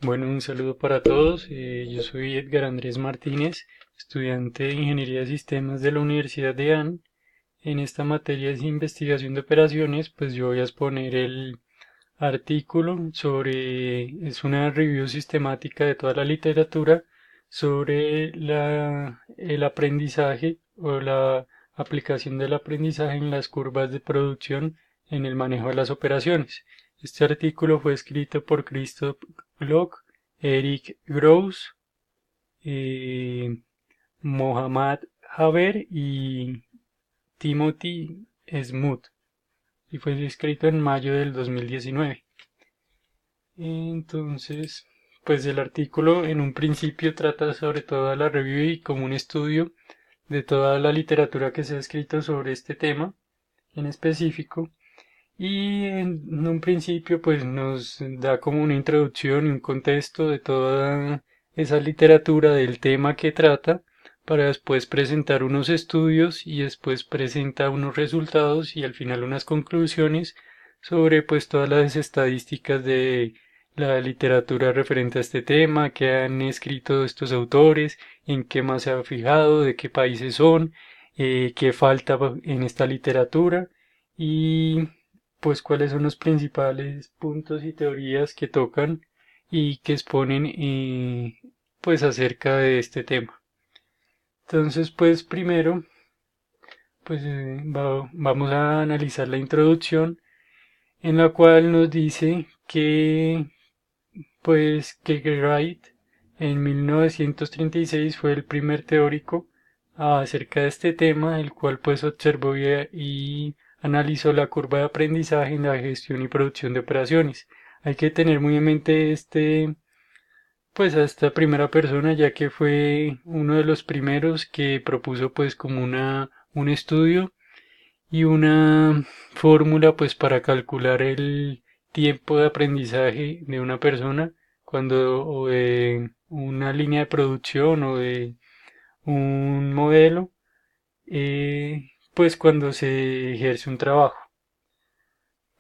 Bueno, un saludo para todos. Yo soy Edgar Andrés Martínez, estudiante de Ingeniería de Sistemas de la Universidad de AN. En esta materia de investigación de operaciones, pues yo voy a exponer el artículo es una review sistemática de toda la literatura sobre el aprendizaje o la aplicación del aprendizaje en las curvas de producción en el manejo de las operaciones. Este artículo fue escrito por Christoph Glock, Eric Gross, eh, Mohammad Haber y Timothy Smoot y fue escrito en mayo del 2019. Entonces, pues el artículo en un principio trata sobre toda la review y como un estudio de toda la literatura que se ha escrito sobre este tema en específico. Y en un principio pues nos da como una introducción y un contexto de toda esa literatura del tema que trata para después presentar unos estudios y después presenta unos resultados y al final unas conclusiones sobre pues todas las estadísticas de la literatura referente a este tema, que han escrito estos autores, en qué más se ha fijado, de qué países son, qué falta en esta literatura y pues cuáles son los principales puntos y teorías que tocan y que exponen pues acerca de este tema. Entonces, pues primero, pues vamos a analizar la introducción en la cual nos dice que pues que Wright en 1936 fue el primer teórico acerca de este tema, el cual pues observó y analizó la curva de aprendizaje en la gestión y producción de operaciones. Hay que tener muy en mente pues a esta primera persona, ya que fue uno de los primeros que propuso pues como un estudio y una fórmula pues para calcular el tiempo de aprendizaje de una persona cuando o de una línea de producción o de un modelo pues cuando se ejerce un trabajo.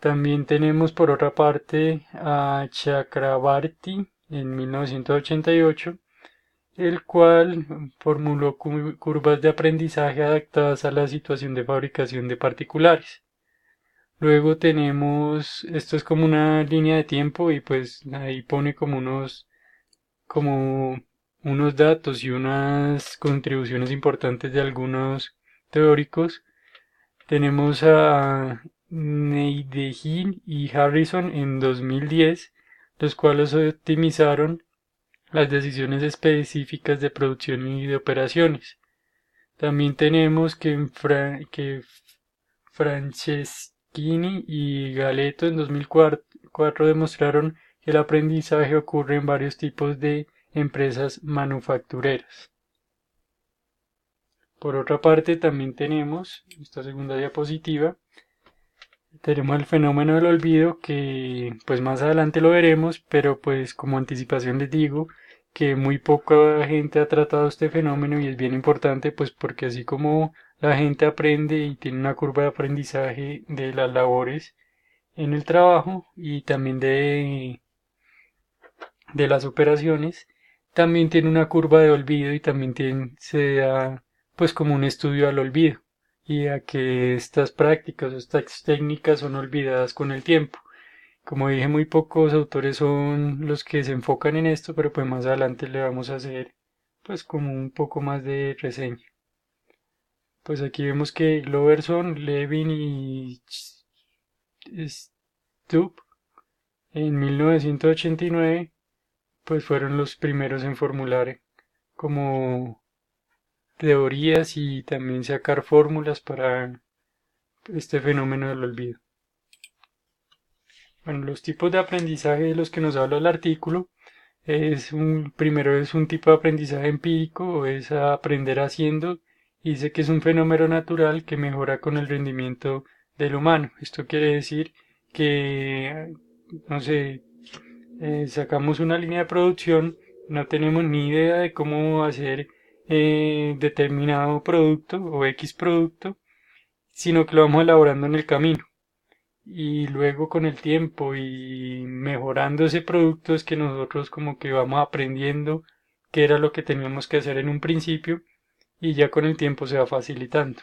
También tenemos por otra parte a Chakrabarty en 1988, el cual formuló curvas de aprendizaje adaptadas a la situación de fabricación de particulares. Luego tenemos, esto es como una línea de tiempo y pues ahí pone como unos datos y unas contribuciones importantes de algunos teóricos. Tenemos a Neidegin y Harrison en 2010, los cuales optimizaron las decisiones específicas de producción y de operaciones. También tenemos que Franceschini y Galeto en 2004 demostraron que el aprendizaje ocurre en varios tipos de empresas manufactureras. Por otra parte, también tenemos esta segunda diapositiva. Tenemos el fenómeno del olvido que pues más adelante lo veremos, pero pues como anticipación les digo que muy poca gente ha tratado este fenómeno y es bien importante pues porque así como la gente aprende y tiene una curva de aprendizaje de las labores en el trabajo y también de las operaciones, también tiene una curva de olvido y también se da pues como un estudio al olvido y a que estas prácticas o estas técnicas son olvidadas con el tiempo. Como dije, muy pocos autores son los que se enfocan en esto, pero pues más adelante le vamos a hacer pues como un poco más de reseña. Pues aquí vemos que Gloverson, Levin y Stubb en 1989 pues fueron los primeros en formular como teorías y también sacar fórmulas para este fenómeno del olvido. Bueno, los tipos de aprendizaje de los que nos habla el artículo primero es un tipo de aprendizaje empírico o es aprender haciendo y dice que es un fenómeno natural que mejora con el rendimiento del humano. Esto quiere decir que, no sé, sacamos una línea de producción, no tenemos ni idea de cómo hacer determinado producto o X producto, sino que lo vamos elaborando en el camino. y luego con el tiempo y mejorando ese producto es que nosotros como que vamos aprendiendo qué era lo que teníamos que hacer en un principio y ya con el tiempo se va facilitando.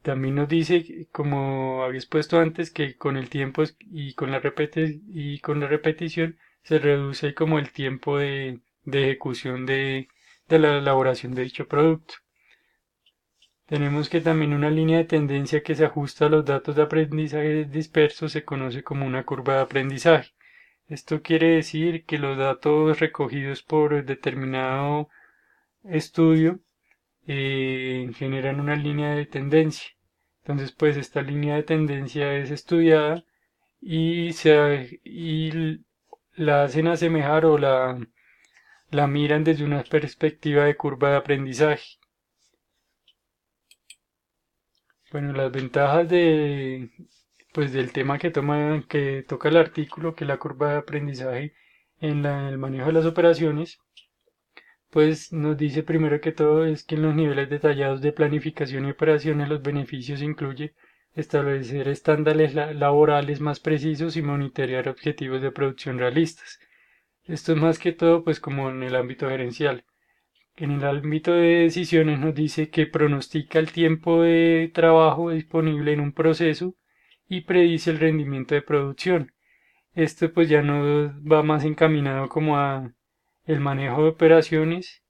También nos dice, como había expuesto antes, que con el tiempo y con y con la repetición se reduce como el tiempo de ejecución de la elaboración de dicho producto. Tenemos que también una línea de tendencia que se ajusta a los datos de aprendizaje dispersos se conoce como una curva de aprendizaje. Esto quiere decir que los datos recogidos por determinado estudio generan una línea de tendencia. Entonces, pues esta línea de tendencia es estudiada y la hacen asemejar o la miran desde una perspectiva de curva de aprendizaje. Bueno, las ventajas pues del tema que toca el artículo, que es la curva de aprendizaje en el manejo de las operaciones, pues nos dice primero que todo es que en los niveles detallados de planificación y operaciones los beneficios incluye establecer estándares laborales más precisos y monitorear objetivos de producción realistas. Esto es más que todo pues como en el ámbito gerencial. En el ámbito de decisiones nos dice que pronostica el tiempo de trabajo disponible en un proceso y predice el rendimiento de producción. Esto pues ya nos va más encaminado como a el manejo de operaciones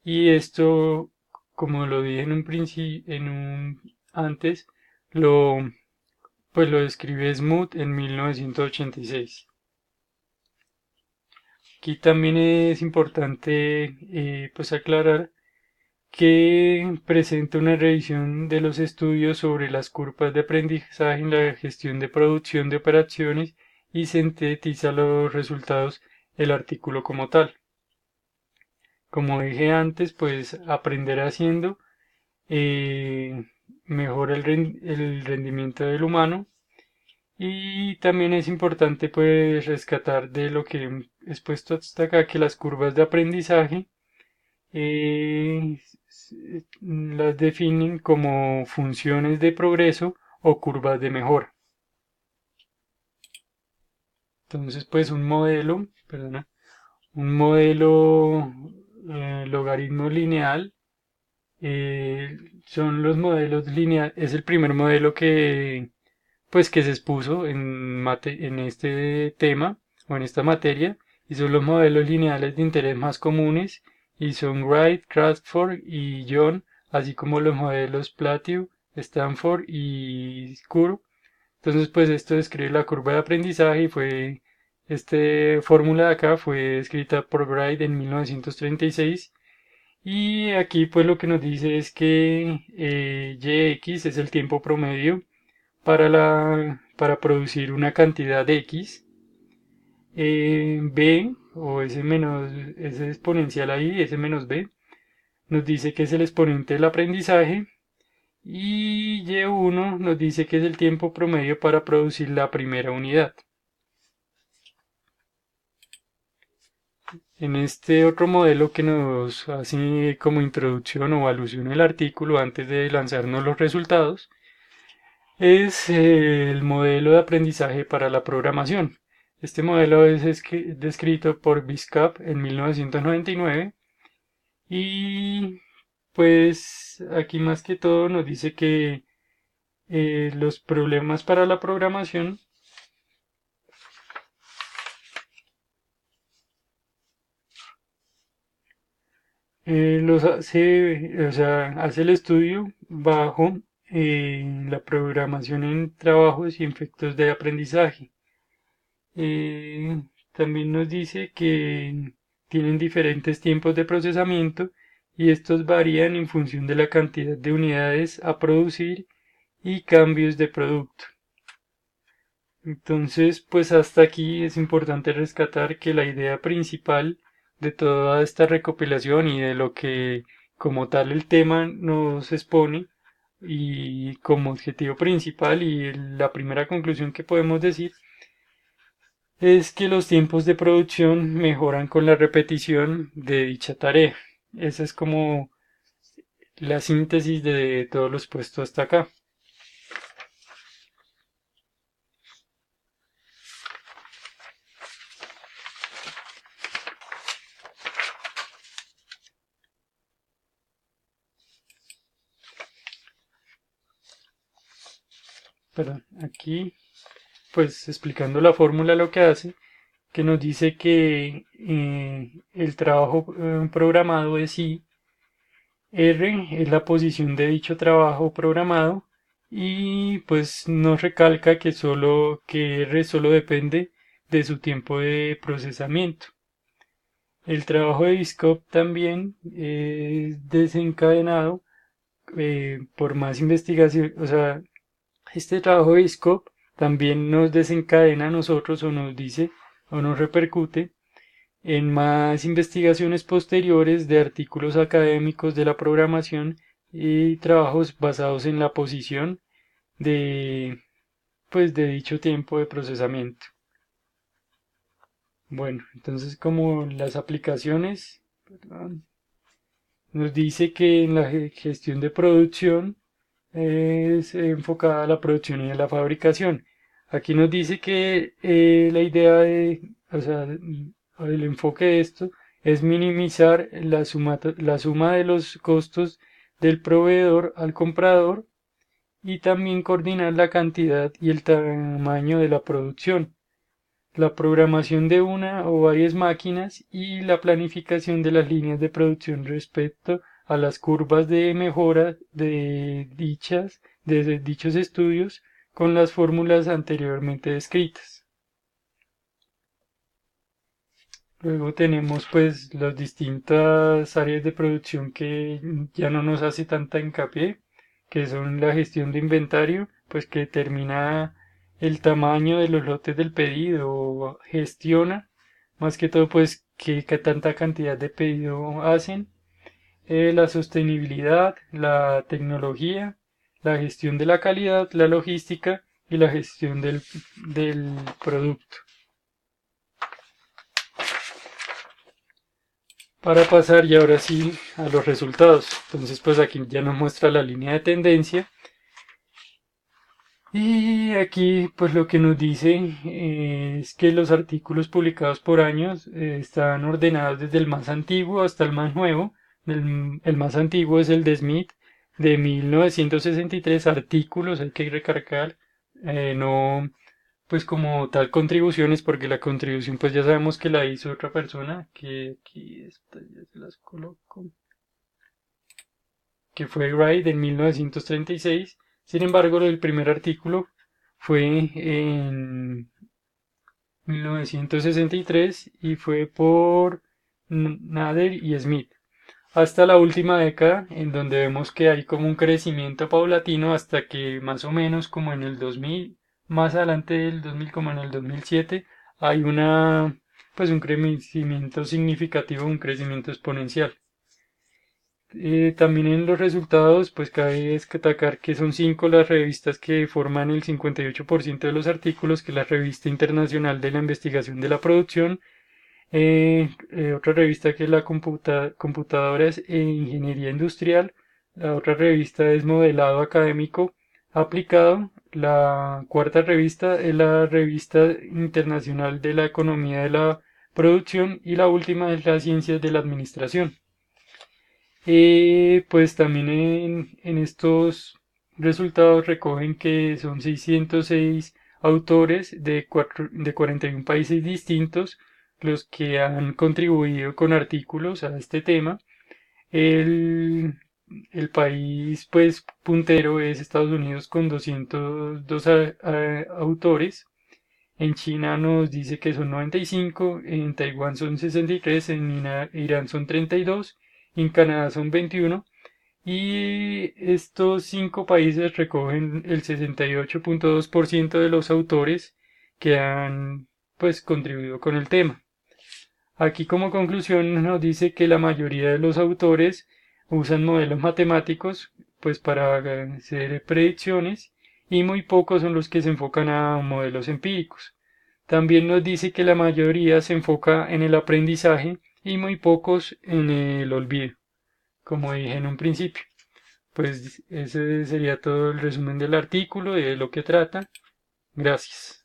y esto, como lo dije en un principio, antes, lo pues lo describe Smoot en 1986. Aquí también es importante pues aclarar que presenta una revisión de los estudios sobre las curvas de aprendizaje en la gestión de producción de operaciones y sintetiza los resultados del artículo como tal. Como dije antes, pues aprender haciendo eh, mejora el rendimiento del humano y también es importante pues rescatar de lo que he expuesto hasta acá que las curvas de aprendizaje eh, las definen como funciones de progreso o curvas de mejora. Entonces, pues un modelo logaritmo lineal eh, son los modelos lineales, es el primer modelo que pues que se expuso en este tema o en esta materia y son los modelos lineales de interés más comunes y son Wright, Crawford y John, así como los modelos Plateau, Stanford y Curve. Entonces, pues esto describe la curva de aprendizaje y esta fórmula de acá fue escrita por Wright en 1936 y aquí pues lo que nos dice es que Yx es el tiempo promedio para producir una cantidad de X. B o ese exponencial ahí, ese menos B, nos dice que es el exponente del aprendizaje y Y1 nos dice que es el tiempo promedio para producir la primera unidad. En este otro modelo que nos hace como introducción o alusión el artículo antes de lanzarnos los resultados, es el modelo de aprendizaje para la programación. Este modelo es descrito por Biscap en 1999 y pues aquí más que todo nos dice que los problemas para la programación los hace, o sea, hace el estudio bajo la programación en trabajos y efectos de aprendizaje. Eh, También nos dice que tienen diferentes tiempos de procesamiento y estos varían en función de la cantidad de unidades a producir y cambios de producto. Entonces, pues hasta aquí es importante rescatar que la idea principal de toda esta recopilación y de lo que como tal el tema nos expone y como objetivo principal y la primera conclusión que podemos decir es que los tiempos de producción mejoran con la repetición de dicha tarea. Esa es como la síntesis de todo lo expuesto hasta acá. perdón, aquí pues explicando la fórmula lo que hace, que nos dice que el trabajo programado es I, R es la posición de dicho trabajo programado y pues nos recalca que R solo depende de su tiempo de procesamiento. El trabajo de BISCOP también es desencadenado por más investigación, o sea, este trabajo de BISCOP también nos desencadena a nosotros o nos dice o nos repercute en más investigaciones posteriores de artículos académicos de la programación y trabajos basados en la posición de de dicho tiempo de procesamiento. Bueno, entonces como las aplicaciones, perdón, nos dice que en la gestión de producción es enfocada a la producción y a la fabricación. Aquí nos dice que la idea o sea, el enfoque de esto es minimizar la suma de los costos del proveedor al comprador y también coordinar la cantidad y el tamaño de la producción, la programación de una o varias máquinas y la planificación de las líneas de producción respecto a las curvas de mejora de dichos estudios con las fórmulas anteriormente descritas. Luego tenemos pues las distintas áreas de producción que ya no nos hace tanta hincapié, que son la gestión de inventario, pues que determina el tamaño de los lotes del pedido, o gestiona más que todo pues qué tanta cantidad de pedido hacen, la sostenibilidad, la tecnología, la gestión de la calidad, la logística y la gestión del producto. Para pasar y ahora sí a los resultados. Entonces pues aquí ya nos muestra la línea de tendencia. Y aquí pues lo que nos dice es que los artículos publicados por años están ordenados desde el más antiguo hasta el más nuevo. El más antiguo es el de Smith de 1963 artículos, hay que recargar, no pues como tal contribuciones, porque la contribución pues ya sabemos que la hizo otra persona, que aquí estas ya se las coloco, que fue Wright en 1936. Sin embargo, el primer artículo fue en 1963 y fue por Nader y Smith. Hasta la última década, en donde vemos que hay como un crecimiento paulatino hasta que más o menos como en el 2000, más adelante del 2000 como en el 2007, hay pues un crecimiento significativo, un crecimiento exponencial. También en los resultados, pues cabe destacar que son 5 las revistas que forman el 58% de los artículos, que es la Revista Internacional de la Investigación de la Producción, otra revista que es la Computadoras e Ingeniería Industrial, la otra revista es Modelado Académico Aplicado, la cuarta revista es la Revista Internacional de la Economía de la Producción y la última es la Ciencias de la Administración. Pues también en estos resultados recogen que son 606 autores de 41 países distintos los que han contribuido con artículos a este tema. El, el país pues puntero es Estados Unidos con 202 autores. En China nos dice que son 95, en Taiwán son 63, en Irán son 32, en Canadá son 21 y estos 5 países recogen el 68.2% de los autores que han pues contribuido con el tema. Aquí como conclusión nos dice que la mayoría de los autores usan modelos matemáticos pues para hacer predicciones y muy pocos son los que se enfocan a modelos empíricos. También nos dice que la mayoría se enfoca en el aprendizaje y muy pocos en el olvido, como dije en un principio. Pues ese sería todo el resumen del artículo y de lo que trata. Gracias.